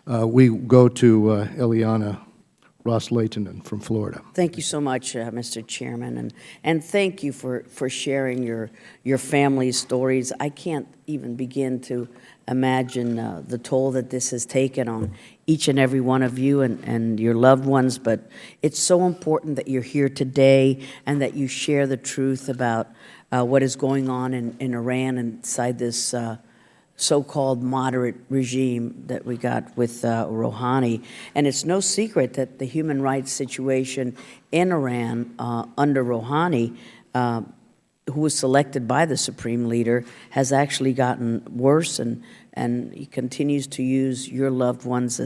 We go to Eliana Ros-Lehtinen from Florida. Thank you so much, Mr. Chairman, and thank you for sharing your family's stories. I can't even begin to imagine the toll that this has taken on each and every one of you and your loved ones, but it's so important that you're here today and that you share the truth about what is going on in Iran inside this so-called moderate regime that we got with Rouhani. And it's no secret that the human rights situation in Iran under Rouhani, who was selected by the supreme leader, has actually gotten worse, and he continues to use your loved ones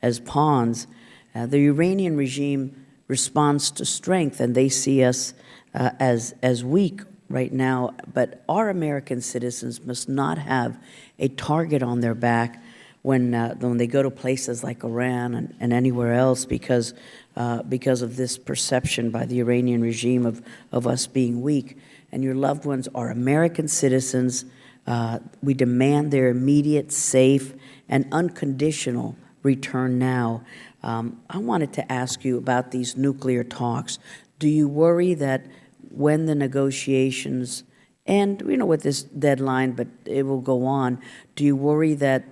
as pawns. The Iranian regime responds to strength, and they see us as weak right now, but our American citizens must not have a target on their back when they go to places like Iran and anywhere else because of this perception by the Iranian regime of us being weak. And your loved ones are American citizens. We demand their immediate, safe, and unconditional return now. I wanted to ask you about these nuclear talks. Do you worry that when the negotiations, and we know with this deadline, but it will go on, do you worry that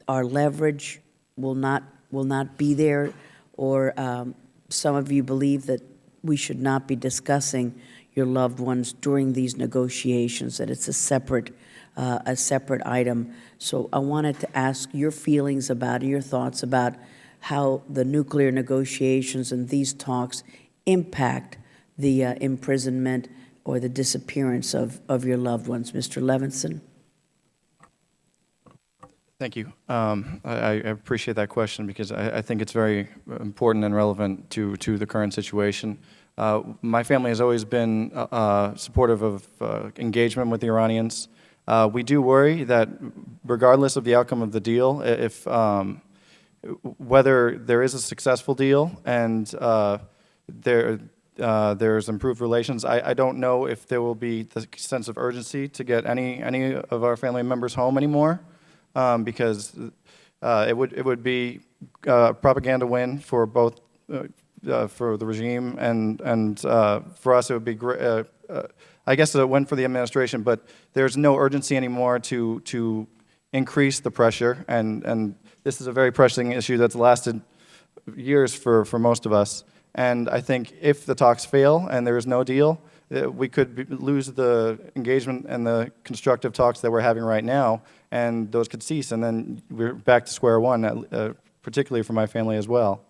our leverage will not be there, or some of you believe that we should not be discussing your loved ones during these negotiations, that it's a separate item? So I wanted to ask your feelings about it, your thoughts about how the nuclear negotiations and these talks impact the imprisonment or the disappearance of your loved ones. Mr. Levinson. Thank you. I appreciate that question because I think it's very important and relevant to the current situation. My family has always been supportive of engagement with the Iranians. We do worry that regardless of the outcome of the deal, if whether there is a successful deal and there's improved relations, I don't know if there will be the sense of urgency to get any of our family members home anymore, because it would be a propaganda win for both for the regime and for us it would be great. I guess a win for the administration, but there's no urgency anymore to increase the pressure, and this is a very pressing issue that's lasted years for most of us. And I think if the talks fail and there is no deal, we could lose the engagement and the constructive talks that we're having right now, and those could cease, and then we're back to square one, particularly for my family as well.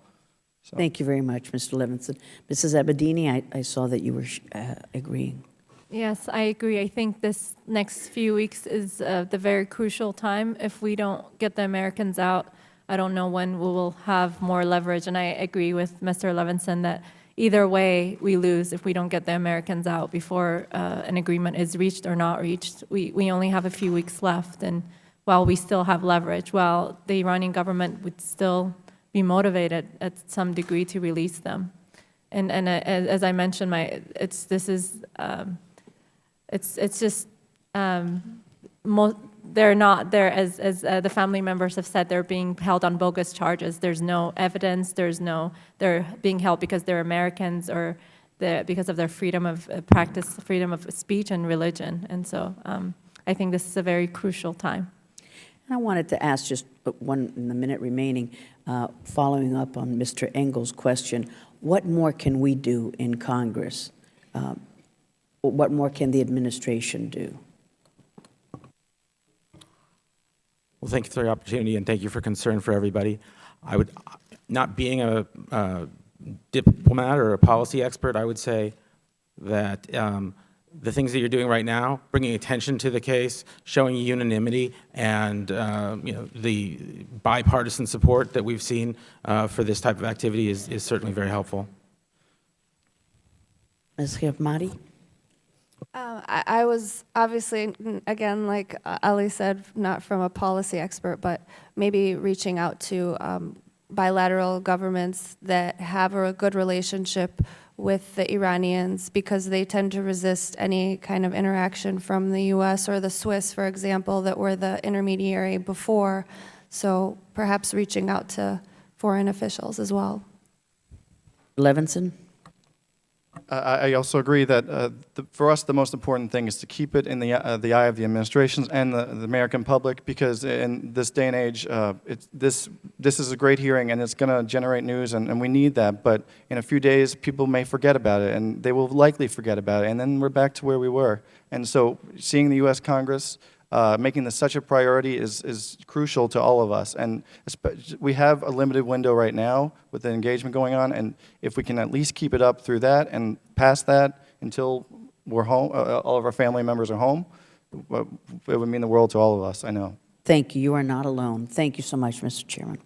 So. Thank you very much, Mr. Levinson. Mrs. Abedini, I saw that you were agreeing. Yes, I agree. I think this next few weeks is the very crucial time. If we don't get the Americans out, I don't know when we will have more leverage. And I agree with Mr. Levinson that either way we lose if we don't get the Americans out before an agreement is reached or not reached. We only have a few weeks left, and while we still have leverage, while the Iranian government would still be motivated at some degree to release them. And as I mentioned, it's just they're not there, as the family members have said, they're being held on bogus charges. There's no evidence. They're being held because they're Americans or because of their freedom of practice, freedom of speech and religion. And so I think this is a very crucial time. And I wanted to ask just in the minute remaining, following up on Mr. Engel's question, what more can we do in Congress? What more can the administration do? Well, thank you for the opportunity, and thank you for concern for everybody. I would, not being a diplomat or a policy expert, I would say that the things that you're doing right now, bringing attention to the case, showing unanimity, and the bipartisan support that we've seen for this type of activity is certainly very helpful. Ms. Khemati? I was obviously, again, like Ali said, not from a policy expert, but maybe reaching out to bilateral governments that have a good relationship with the Iranians, because they tend to resist any kind of interaction from the U.S. or the Swiss, for example, that were the intermediary before. So perhaps reaching out to foreign officials as well. Levinson? I also agree that for us, the most important thing is to keep it in the eye of the administrations and the American public, because in this day and age, this is a great hearing, and it's going to generate news, and we need that. But in a few days, people may forget about it, and they will likely forget about it, and then we're back to where we were. And so seeing the U.S. Congress making this such a priority is crucial to all of us. And we have a limited window right now with the engagement going on, and if we can at least keep it up through that and past that until we're home, all of our family members are home, it would mean the world to all of us, I know. Thank you. You are not alone. Thank you so much, Mr. Chairman.